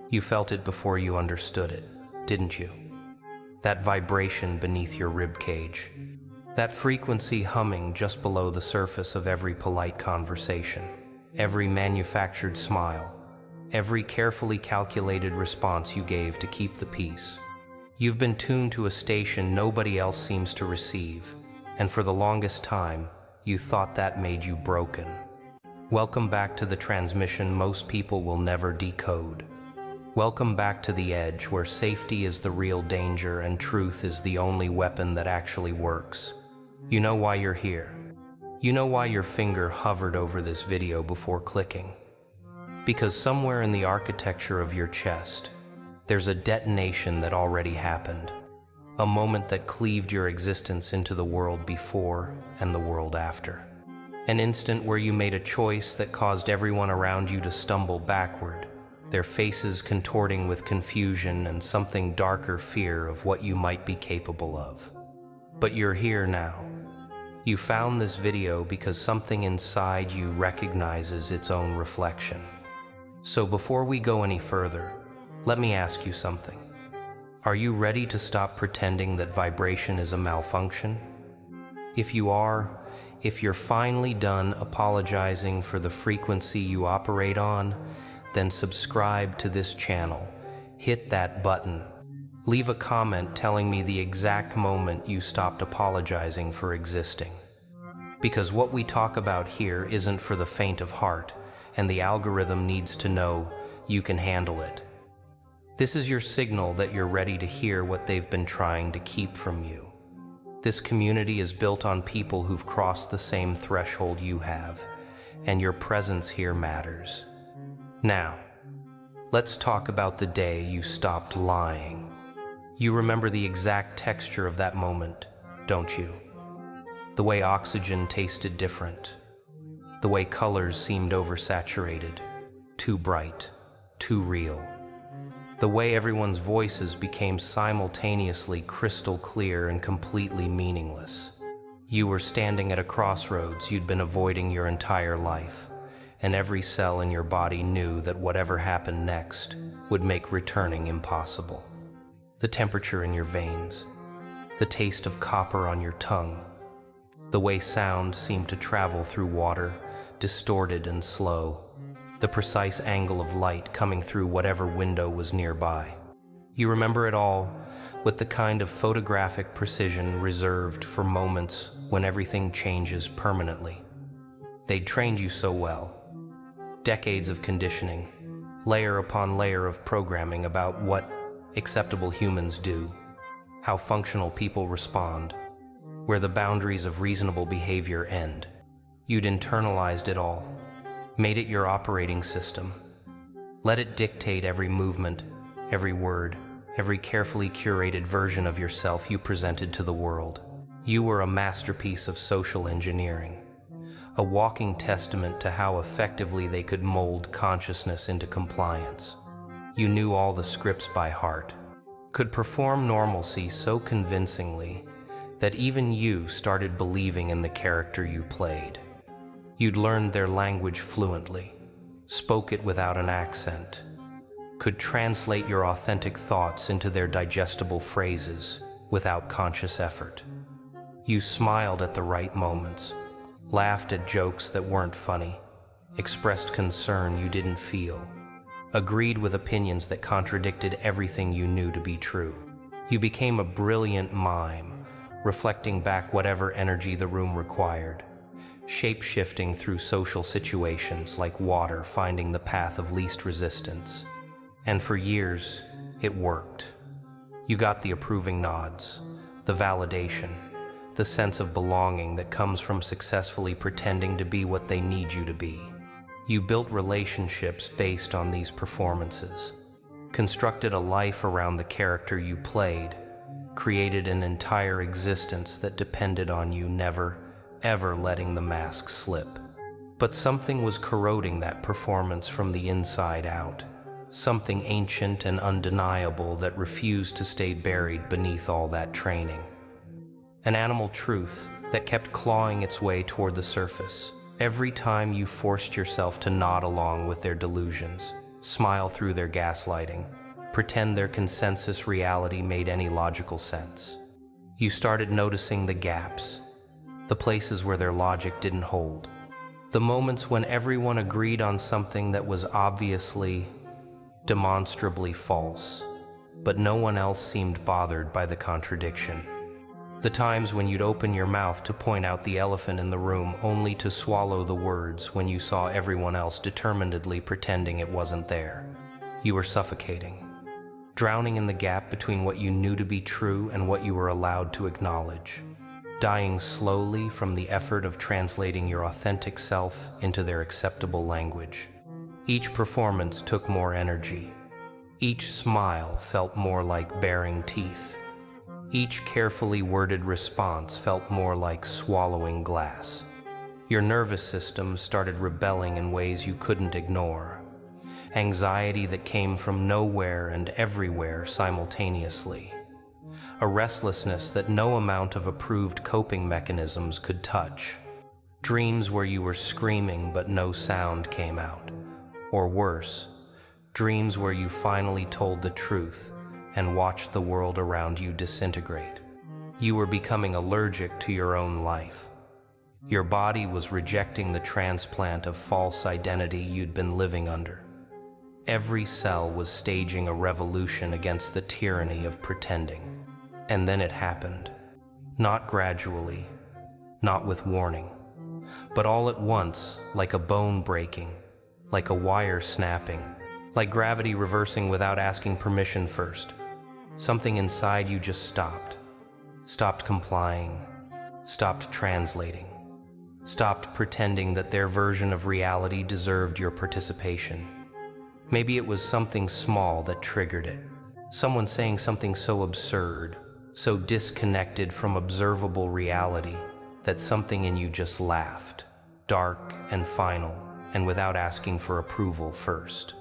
You felt it before you understood it, didn't you? That vibration beneath your rib cage. That frequency humming just below the surface of every polite conversation. Every manufactured smile. Every carefully calculated response you gave to keep the peace. You've been tuned to a station nobody else seems to receive, and for the longest time, you thought that made you broken. Welcome back to the transmission most people will never decode. Welcome back to the edge where safety is the real danger and truth is the only weapon that actually works. You know why you're here. You know why your finger hovered over this video before clicking. Because somewhere in the architecture of your chest, there's a detonation that already happened. A moment that cleaved your existence into the world before and the world after. An instant where you made a choice that caused everyone around you to stumble backward, their faces contorting with confusion and something darker fear of what you might be capable of. But you're here now. You found this video because something inside you recognizes its own reflection. So before we go any further, let me ask you something. Are you ready to stop pretending that vibration is a malfunction? If you are, if you're finally done apologizing for the frequency you operate on, then subscribe to this channel. Hit that button. Leave a comment telling me the exact moment you stopped apologizing for existing. Because what we talk about here isn't for the faint of heart, and the algorithm needs to know you can handle it. This is your signal that you're ready to hear what they've been trying to keep from you. This community is built on people who've crossed the same threshold you have, and your presence here matters. Now, let's talk about the day you stopped lying. You remember the exact texture of that moment, don't you? The way oxygen tasted different. The way colors seemed oversaturated, too bright, too real. The way everyone's voices became simultaneously crystal clear and completely meaningless. You were standing at a crossroads you'd been avoiding your entire life, and every cell in your body knew that whatever happened next would make returning impossible. The temperature in your veins, the taste of copper on your tongue, the way sound seemed to travel through water, distorted and slow, the precise angle of light coming through whatever window was nearby. You remember it all with the kind of photographic precision reserved for moments when everything changes permanently. They'd trained you so well. Decades of conditioning, layer upon layer of programming about what acceptable humans do, how functional people respond, where the boundaries of reasonable behavior end. You'd internalized it all, made it your operating system. Let it dictate every movement, every word, every carefully curated version of yourself you presented to the world. You were a masterpiece of social engineering, a walking testament to how effectively they could mold consciousness into compliance. You knew all the scripts by heart, could perform normalcy so convincingly that even you started believing in the character you played. You'd learned their language fluently, spoke it without an accent, could translate your authentic thoughts into their digestible phrases without conscious effort. You smiled at the right moments, laughed at jokes that weren't funny, expressed concern you didn't feel, agreed with opinions that contradicted everything you knew to be true. You became a brilliant mime, reflecting back whatever energy the room required, shape-shifting through social situations like water finding the path of least resistance. And for years, it worked. You got the approving nods, the validation, the sense of belonging that comes from successfully pretending to be what they need you to be. You built relationships based on these performances, constructed a life around the character you played, created an entire existence that depended on you never, ever letting the mask slip. But something was corroding that performance from the inside out, something ancient and undeniable that refused to stay buried beneath all that training. An animal truth that kept clawing its way toward the surface every time you forced yourself to nod along with their delusions. smile through their gaslighting, pretend their consensus reality made any logical sense. You started noticing the gaps, the places where their logic didn't hold, the moments when everyone agreed on something that was obviously, demonstrably false, but no one else seemed bothered by the contradiction. The times when you'd open your mouth to point out the elephant in the room only to swallow the words when you saw everyone else determinedly pretending it wasn't there. You were suffocating, drowning in the gap between what you knew to be true and what you were allowed to acknowledge, dying slowly from the effort of translating your authentic self into their acceptable language. Each performance took more energy. Each smile felt more like baring teeth. Each carefully worded response felt more like swallowing glass. Your nervous system started rebelling in ways you couldn't ignore. Anxiety that came from nowhere and everywhere simultaneously. A restlessness that no amount of approved coping mechanisms could touch. Dreams where you were screaming but no sound came out. Or worse, dreams where you finally told the truth and watched the world around you disintegrate. You were becoming allergic to your own life. Your body was rejecting the transplant of false identity you'd been living under. Every cell was staging a revolution against the tyranny of pretending. And then it happened. Not gradually, not with warning, but all at once, like a bone breaking, like a wire snapping, like gravity reversing without asking permission first. Something inside you just stopped complying, stopped translating, stopped pretending that their version of reality deserved your participation. Maybe it was something small that triggered it. Someone saying something so absurd, so disconnected from observable reality, that something in you just laughed, dark and final, and without asking for approval first.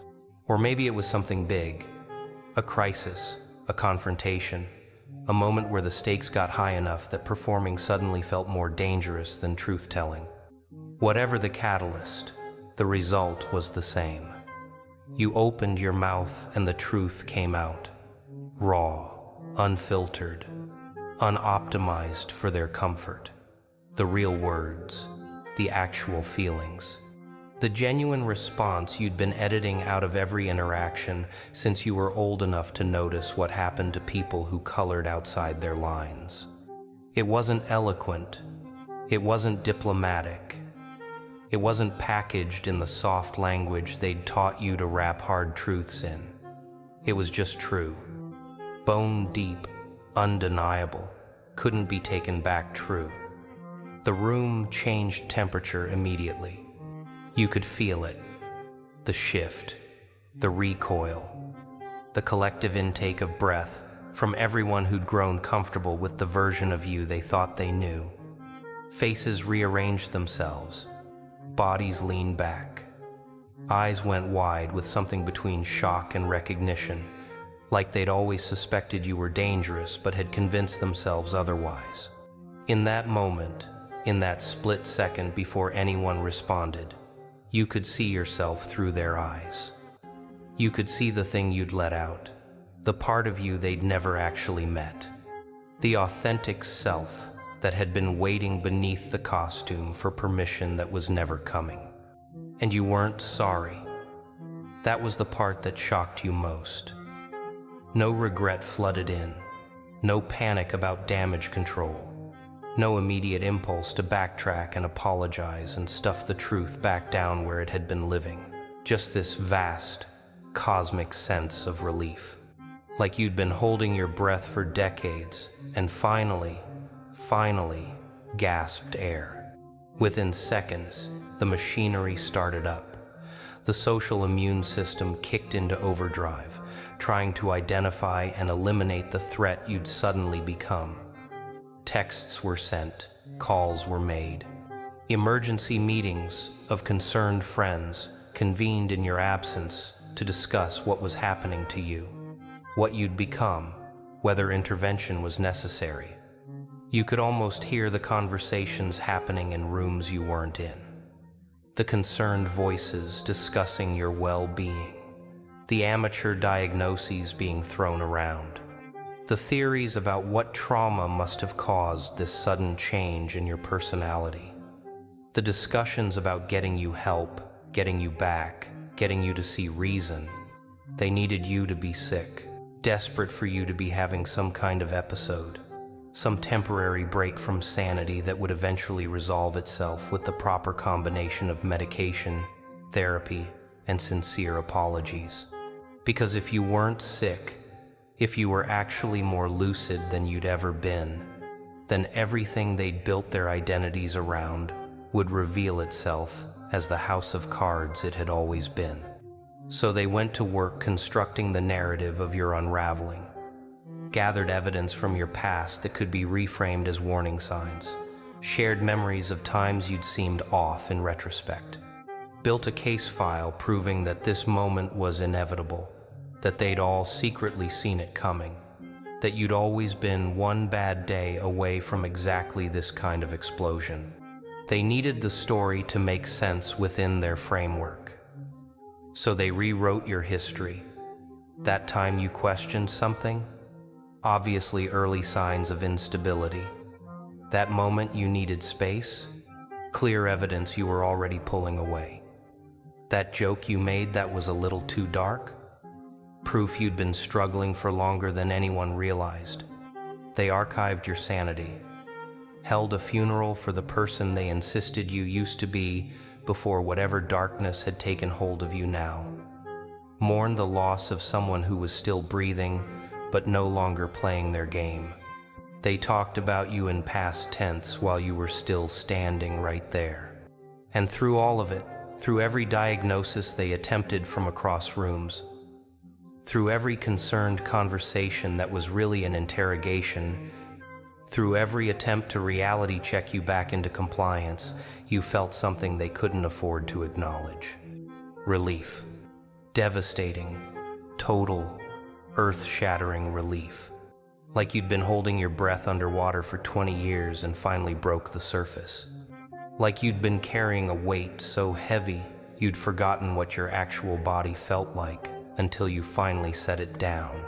Or maybe it was something big, a crisis, a confrontation, a moment where the stakes got high enough that performing suddenly felt more dangerous than truth-telling. Whatever the catalyst, the result was the same. You opened your mouth and the truth came out, raw, unfiltered, unoptimized for their comfort. The real words, the actual feelings. The genuine response you'd been editing out of every interaction since you were old enough to notice what happened to people who colored outside their lines. It wasn't eloquent. It wasn't diplomatic. It wasn't packaged in the soft language they'd taught you to wrap hard truths in. It was just true. Bone deep, undeniable, couldn't be taken back true. The room changed temperature immediately. You could feel it, the shift, the recoil, the collective intake of breath from everyone who'd grown comfortable with the version of you they thought they knew. Faces rearranged themselves, bodies leaned back. Eyes went wide with something between shock and recognition, like they'd always suspected you were dangerous but had convinced themselves otherwise. In that moment, in that split second before anyone responded, you could see yourself through their eyes. You could see the thing you'd let out, the part of you they'd never actually met, the authentic self that had been waiting beneath the costume for permission that was never coming. And you weren't sorry. That was the part that shocked you most. No regret flooded in, no panic about damage control. No immediate impulse to backtrack and apologize and stuff the truth back down where it had been living. Just this vast, cosmic sense of relief. Like you'd been holding your breath for decades and finally gasped air. Within seconds, the machinery started up. The social immune system kicked into overdrive, trying to identify and eliminate the threat you'd suddenly become. Texts were sent, calls were made. Emergency meetings of concerned friends convened in your absence to discuss what was happening to you, what you'd become, whether intervention was necessary. You could almost hear the conversations happening in rooms you weren't in. The concerned voices discussing your well-being, the amateur diagnoses being thrown around, the theories about what trauma must have caused this sudden change in your personality, the discussions about getting you help, getting you back, getting you to see reason. They needed you to be sick, desperate for you to be having some kind of episode, some temporary break from sanity that would eventually resolve itself with the proper combination of medication, therapy, and sincere apologies. Because if you weren't sick, if you were actually more lucid than you'd ever been, then everything they'd built their identities around would reveal itself as the house of cards it had always been. So they went to work constructing the narrative of your unraveling, gathered evidence from your past that could be reframed as warning signs, shared memories of times you'd seemed off in retrospect, built a case file proving that this moment was inevitable, that they'd all secretly seen it coming, that you'd always been one bad day away from exactly this kind of explosion. They needed the story to make sense within their framework. So they rewrote your history. That time you questioned something, obviously early signs of instability. That moment you needed space, clear evidence you were already pulling away. That joke you made that was a little too dark, proof you'd been struggling for longer than anyone realized. They archived your sanity, held a funeral for the person they insisted you used to be before whatever darkness had taken hold of you now. Mourned the loss of someone who was still breathing, but no longer playing their game. They talked about you in past tense while you were still standing right there. And through all of it, through every diagnosis they attempted from across rooms, through every concerned conversation that was really an interrogation, through every attempt to reality check you back into compliance, you felt something they couldn't afford to acknowledge. Relief. Devastating, total, earth-shattering relief. Like you'd been holding your breath underwater for 20 years and finally broke the surface. Like you'd been carrying a weight so heavy you'd forgotten what your actual body felt like until you finally set it down.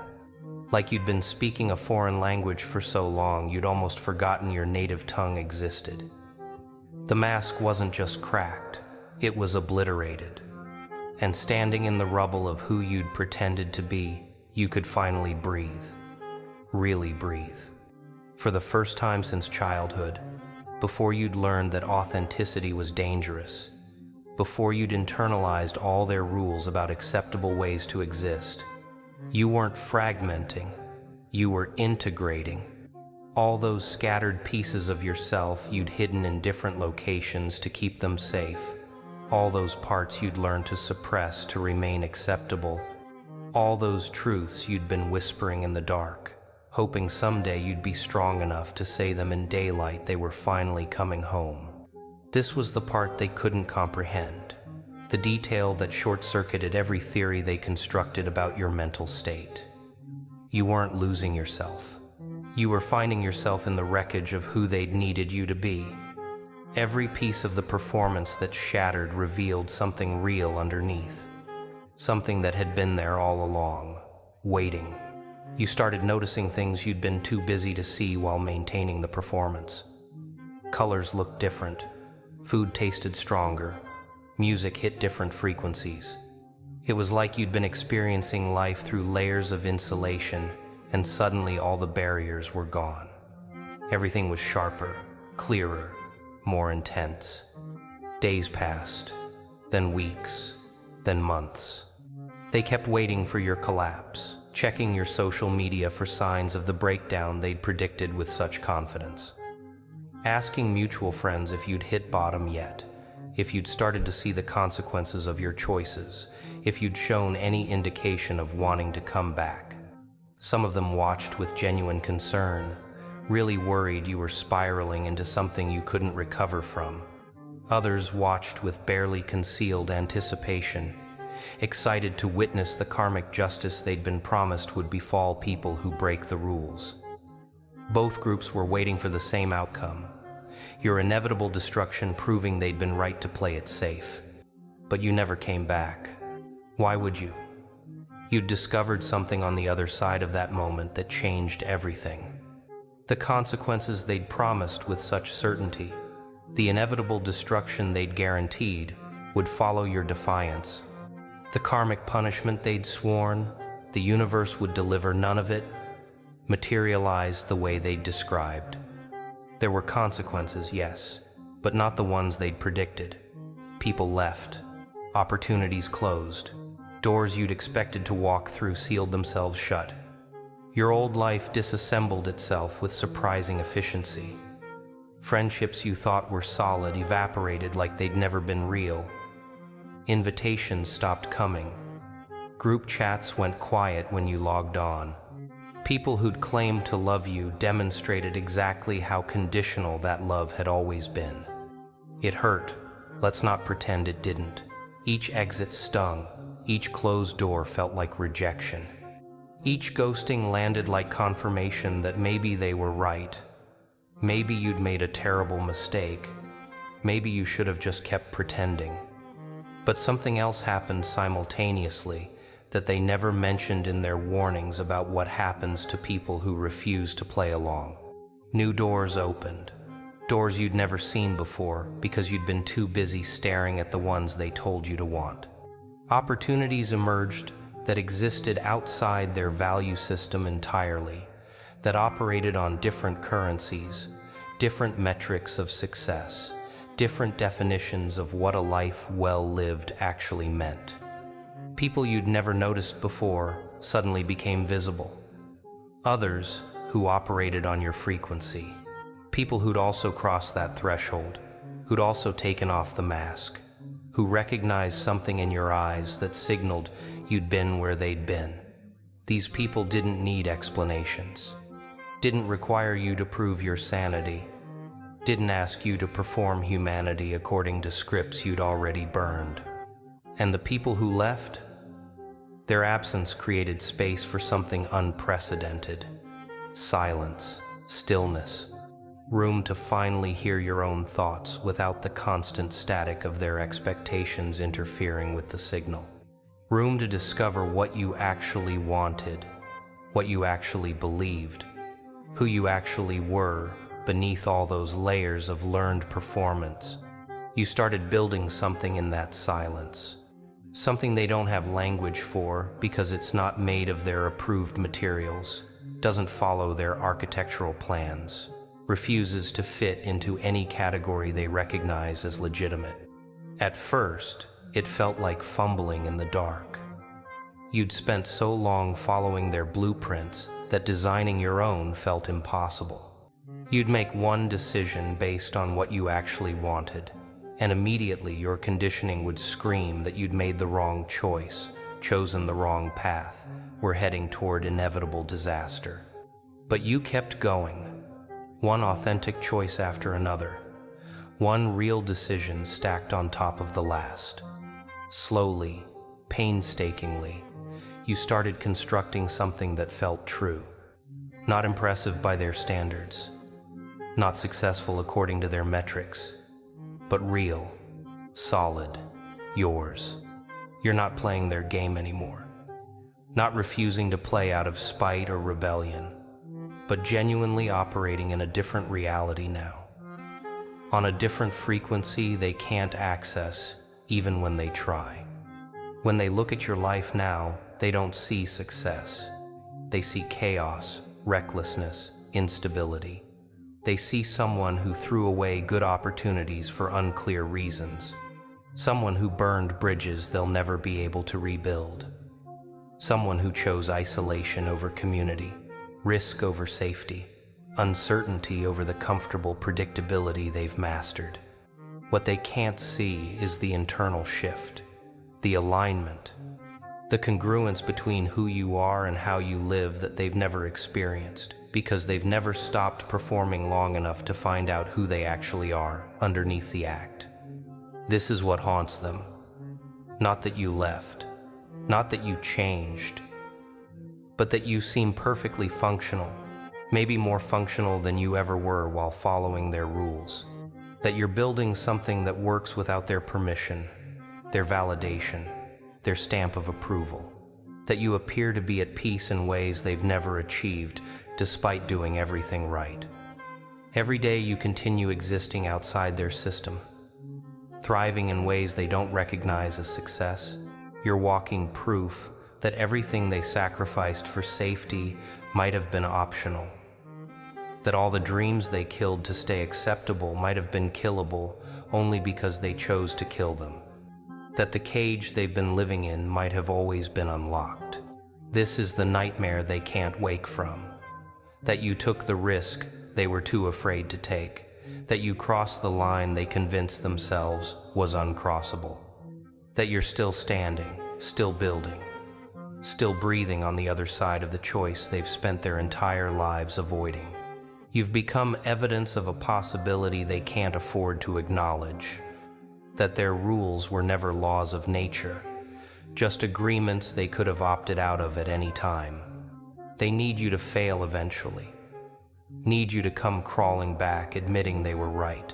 Like you'd been speaking a foreign language for so long you'd almost forgotten your native tongue existed. The mask wasn't just cracked, it was obliterated. And standing in the rubble of who you'd pretended to be, you could finally breathe. Really breathe. For the first time since childhood, before you'd learned that authenticity was dangerous, before you'd internalized all their rules about acceptable ways to exist, you weren't fragmenting, you were integrating. All those scattered pieces of yourself you'd hidden in different locations to keep them safe, all those parts you'd learned to suppress to remain acceptable, all those truths you'd been whispering in the dark, hoping someday you'd be strong enough to say them in daylight they were finally coming home. This was the part they couldn't comprehend, the detail that short-circuited every theory they constructed about your mental state. You weren't losing yourself. You were finding yourself in the wreckage of who they'd needed you to be. Every piece of the performance that shattered revealed something real underneath, something that had been there all along, waiting. You started noticing things you'd been too busy to see while maintaining the performance. Colors looked different, food tasted stronger, music hit different frequencies. It was like you'd been experiencing life through layers of insulation, and suddenly all the barriers were gone. Everything was sharper, clearer, more intense. Days passed, then weeks, then months. They kept waiting for your collapse, checking your social media for signs of the breakdown they'd predicted with such confidence. Asking mutual friends if you'd hit bottom yet, if you'd started to see the consequences of your choices, if you'd shown any indication of wanting to come back. Some of them watched with genuine concern, really worried you were spiraling into something you couldn't recover from. Others watched with barely concealed anticipation, excited to witness the karmic justice they'd been promised would befall people who break the rules. Both groups were waiting for the same outcome, your inevitable destruction, proving they'd been right to play it safe. But you never came back. Why would you? You'd discovered something on the other side of that moment that changed everything. The consequences they'd promised with such certainty, the inevitable destruction they'd guaranteed, would follow your defiance. The karmic punishment they'd sworn, the universe would deliver none of it, materialized the way they'd described. There were consequences, yes, but not the ones they'd predicted. People left. Opportunities closed. Doors you'd expected to walk through sealed themselves shut. Your old life disassembled itself with surprising efficiency. Friendships you thought were solid evaporated like they'd never been real. Invitations stopped coming. Group chats went quiet when you logged on. People who'd claimed to love you demonstrated exactly how conditional that love had always been. It hurt. Let's not pretend it didn't. Each exit stung. Each closed door felt like rejection. Each ghosting landed like confirmation that maybe they were right. Maybe you'd made a terrible mistake. Maybe you should have just kept pretending. But something else happened simultaneously that they never mentioned in their warnings about what happens to people who refuse to play along. New doors opened. Doors you'd never seen before because you'd been too busy staring at the ones they told you to want. Opportunities emerged that existed outside their value system entirely, that operated on different currencies, different metrics of success, different definitions of what a life well lived actually meant. People you'd never noticed before suddenly became visible. Others who operated on your frequency. People who'd also crossed that threshold, who'd also taken off the mask, who recognized something in your eyes that signaled you'd been where they'd been. These people didn't need explanations, didn't require you to prove your sanity, didn't ask you to perform humanity according to scripts you'd already burned. And the people who left? Their absence created space for something unprecedented. Silence, stillness, room to finally hear your own thoughts without the constant static of their expectations interfering with the signal. Room to discover what you actually wanted, what you actually believed, who you actually were beneath all those layers of learned performance. You started building something in that silence. Something they don't have language for because it's not made of their approved materials, doesn't follow their architectural plans, refuses to fit into any category they recognize as legitimate. At first, it felt like fumbling in the dark. You'd spent so long following their blueprints that designing your own felt impossible. You'd make one decision based on what you actually wanted, and immediately your conditioning would scream that you'd made the wrong choice, chosen the wrong path, were heading toward inevitable disaster. But you kept going, one authentic choice after another, one real decision stacked on top of the last. Slowly, painstakingly, you started constructing something that felt true, not impressive by their standards, not successful according to their metrics, but real, solid, yours. You're not playing their game anymore, not refusing to play out of spite or rebellion, but genuinely operating in a different reality now, on a different frequency they can't access even when they try. When they look at your life now, they don't see success. They see chaos, recklessness, instability. They see someone who threw away good opportunities for unclear reasons. Someone who burned bridges they'll never be able to rebuild. Someone who chose isolation over community, risk over safety, uncertainty over the comfortable predictability they've mastered. What they can't see is the internal shift, the alignment, the congruence between who you are and how you live that they've never experienced, because they've never stopped performing long enough to find out who they actually are underneath the act. This is what haunts them. Not that you left, not that you changed, but that you seem perfectly functional, maybe more functional than you ever were while following their rules. That you're building something that works without their permission, their validation, their stamp of approval. that you appear to be at peace in ways they've never achieved, despite doing everything right. Every day you continue existing outside their system, thriving in ways they don't recognize as success. You're walking proof that everything they sacrificed for safety might have been optional, that all the dreams they killed to stay acceptable might have been killable only because they chose to kill them, that the cage they've been living in might have always been unlocked. This is the nightmare they can't wake from, that you took the risk they were too afraid to take, that you crossed the line they convinced themselves was uncrossable, that you're still standing, still building, still breathing on the other side of the choice they've spent their entire lives avoiding. You've become evidence of a possibility they can't afford to acknowledge, that their rules were never laws of nature, just agreements they could have opted out of at any time. They need you to fail eventually, need you to come crawling back admitting they were right,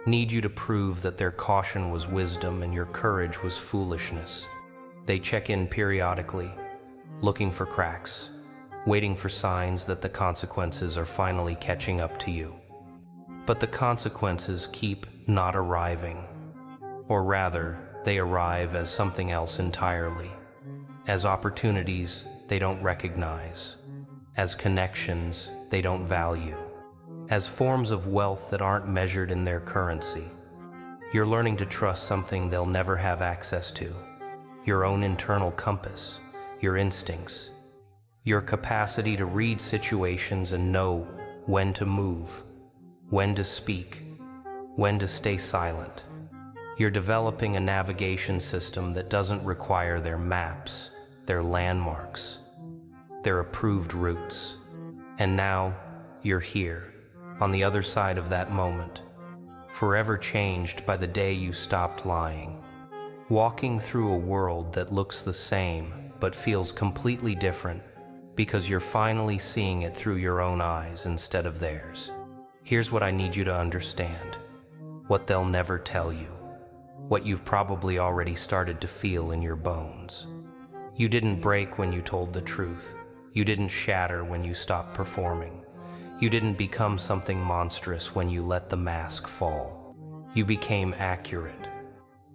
need you to prove that their caution was wisdom and your courage was foolishness. They check in periodically, looking for cracks, waiting for signs that the consequences are finally catching up to you. But the consequences keep not arriving, or rather, they arrive as something else entirely, as opportunities they don't recognize, as connections they don't value, as forms of wealth that aren't measured in their currency. You're learning to trust something they'll never have access to, your own internal compass, your instincts, your capacity to read situations and know when to move, when to speak, when to stay silent. You're developing a navigation system that doesn't require their maps, their landmarks, their approved routes. And now, you're here, on the other side of that moment, forever changed by the day you stopped lying, walking through a world that looks the same but feels completely different because you're finally seeing it through your own eyes instead of theirs. Here's what I need you to understand, what they'll never tell you, what you've probably already started to feel in your bones. You didn't break when you told the truth. You didn't shatter when you stopped performing. You didn't become something monstrous when you let the mask fall. You became accurate.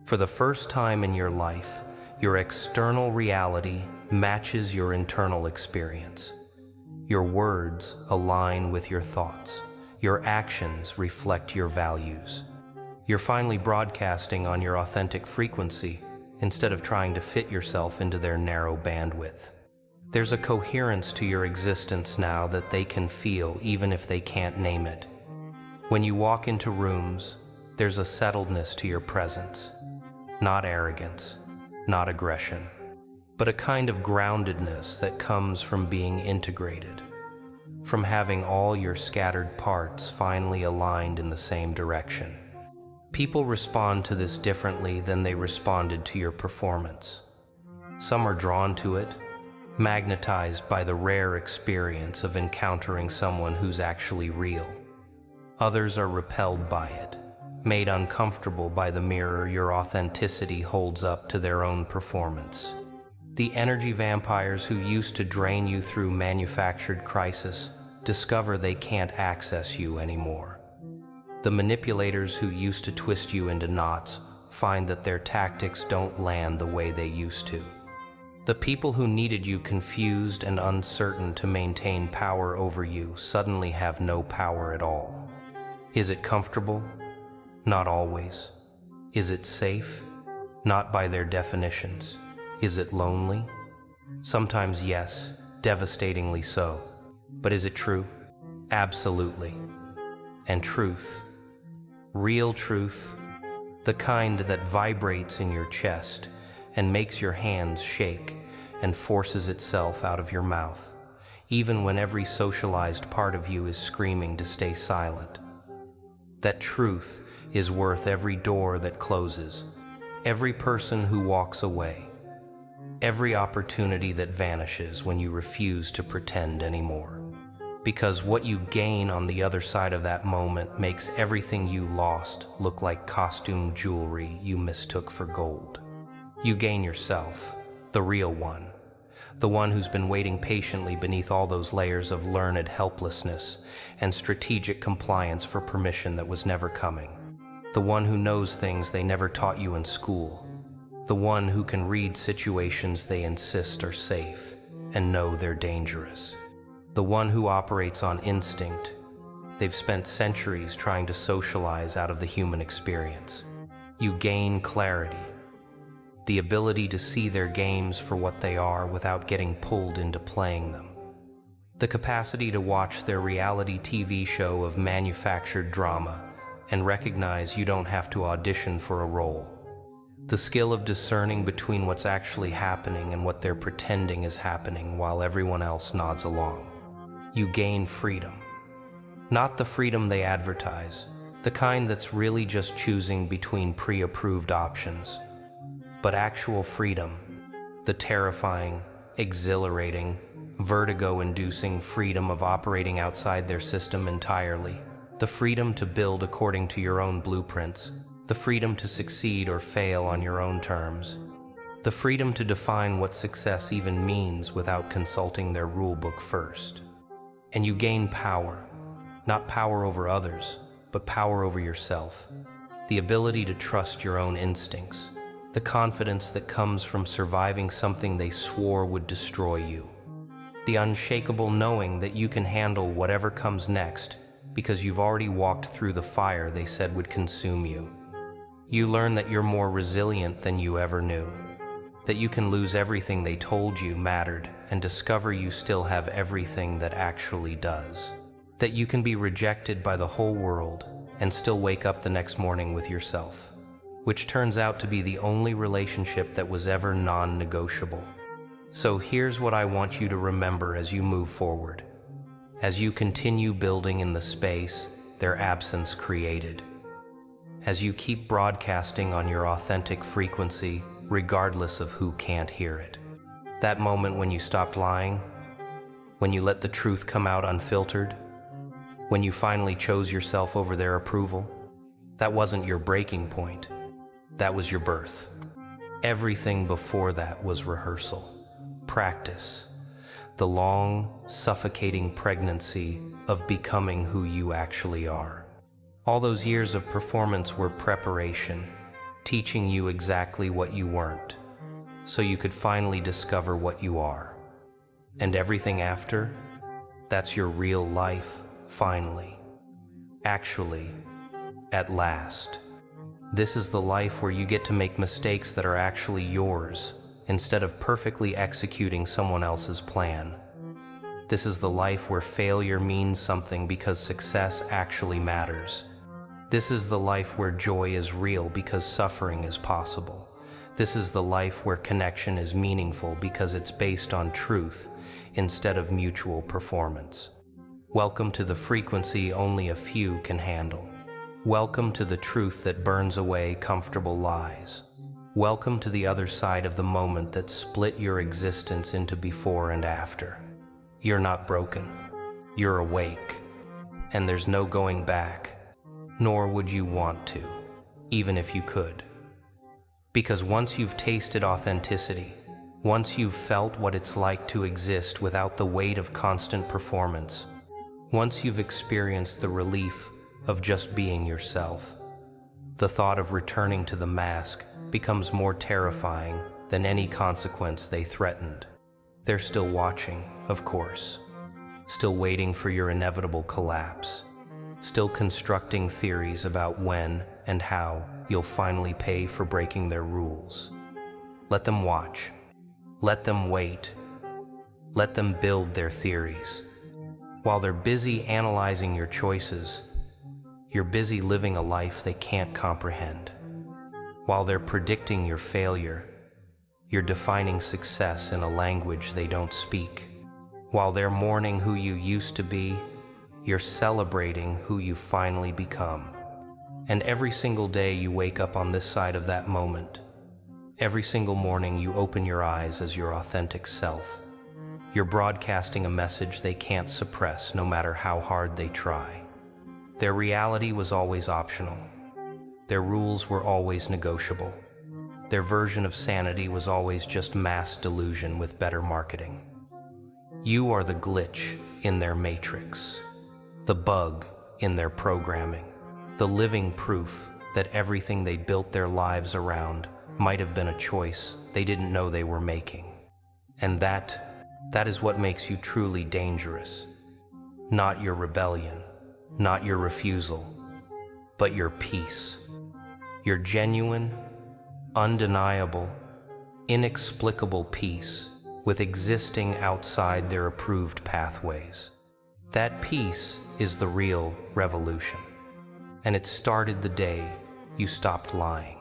For the first time in your life, your external reality matches your internal experience. Your words align with your thoughts. Your actions reflect your values. You're finally broadcasting on your authentic frequency instead of trying to fit yourself into their narrow bandwidth. There's a coherence to your existence now that they can feel even if they can't name it. When you walk into rooms, there's a settledness to your presence. Not arrogance, not aggression, but a kind of groundedness that comes from being integrated, from having all your scattered parts finally aligned in the same direction. People respond to this differently than they responded to your performance. Some are drawn to it, magnetized by the rare experience of encountering someone who's actually real. Others are repelled by it, made uncomfortable by the mirror your authenticity holds up to their own performance. The energy vampires who used to drain you through manufactured crisis discover they can't access you anymore. The manipulators who used to twist you into knots find that their tactics don't land the way they used to. The people who needed you confused and uncertain to maintain power over you suddenly have no power at all. Is it comfortable? Not always. Is it safe? Not by their definitions. Is it lonely? Sometimes yes, devastatingly so. But is it true? Absolutely. And truth, real truth, the kind that vibrates in your chest and makes your hands shake and forces itself out of your mouth, even when every socialized part of you is screaming to stay silent. That truth is worth every door that closes, every person who walks away, every opportunity that vanishes when you refuse to pretend anymore. Because what you gain on the other side of that moment makes everything you lost look like costume jewelry you mistook for gold. You gain yourself, the real one, the one who's been waiting patiently beneath all those layers of learned helplessness and strategic compliance for permission that was never coming. The one who knows things they never taught you in school. The one who can read situations they insist are safe and know they're dangerous. The one who operates on instinct. They've spent centuries trying to socialize out of the human experience. You gain clarity, the ability to see their games for what they are without getting pulled into playing them. The capacity to watch their reality TV show of manufactured drama and recognize you don't have to audition for a role. The skill of discerning between what's actually happening and what they're pretending is happening while everyone else nods along. You gain freedom. Not the freedom they advertise, the kind that's really just choosing between pre-approved options, but actual freedom, the terrifying, exhilarating, vertigo-inducing freedom of operating outside their system entirely, the freedom to build according to your own blueprints, the freedom to succeed or fail on your own terms, the freedom to define what success even means without consulting their rulebook first. And you gain power, not power over others, but power over yourself, the ability to trust your own instincts, the confidence that comes from surviving something they swore would destroy you, the unshakable knowing that you can handle whatever comes next because you've already walked through the fire they said would consume you. You learn that you're more resilient than you ever knew, that you can lose everything they told you mattered and discover you still have everything that actually does, that you can be rejected by the whole world and still wake up the next morning with yourself, which turns out to be the only relationship that was ever non-negotiable. So here's what I want you to remember as you move forward, as you continue building in the space their absence created, as you keep broadcasting on your authentic frequency regardless of who can't hear it. That moment when you stopped lying, when you let the truth come out unfiltered, when you finally chose yourself over their approval, that wasn't your breaking point. That was your birth. Everything before that was rehearsal, practice, the long, suffocating pregnancy of becoming who you actually are. All those years of performance were preparation, teaching you exactly what you weren't, so you could finally discover what you are. And everything after, that's your real life, finally. Actually, at last. This is the life where you get to make mistakes that are actually yours, instead of perfectly executing someone else's plan. This is the life where failure means something because success actually matters. This is the life where joy is real because suffering is possible. This is the life where connection is meaningful because it's based on truth instead of mutual performance. Welcome to the frequency only a few can handle. Welcome to the truth that burns away comfortable lies. Welcome to the other side of the moment that split your existence into before and after. You're not broken. You're awake. And there's no going back, nor would you want to, even if you could. Because once you've tasted authenticity, once you've felt what it's like to exist without the weight of constant performance, once you've experienced the relief of just being yourself, the thought of returning to the mask becomes more terrifying than any consequence they threatened. They're still watching, of course, still waiting for your inevitable collapse, still constructing theories about when and how you'll finally pay for breaking their rules. Let them watch. Let them wait. Let them build their theories. While they're busy analyzing your choices, you're busy living a life they can't comprehend. While they're predicting your failure, you're defining success in a language they don't speak. While they're mourning who you used to be, you're celebrating who you've finally become. And every single day you wake up on this side of that moment. Every single morning you open your eyes as your authentic self. You're broadcasting a message they can't suppress no matter how hard they try. Their reality was always optional. Their rules were always negotiable. Their version of sanity was always just mass delusion with better marketing. You are the glitch in their matrix, the bug in their programming, the living proof that everything they built their lives around might have been a choice they didn't know they were making. And that is what makes you truly dangerous. Not your rebellion, not your refusal, but your peace. Your genuine, undeniable, inexplicable peace with existing outside their approved pathways. That peace is the real revolution. And it started the day you stopped lying.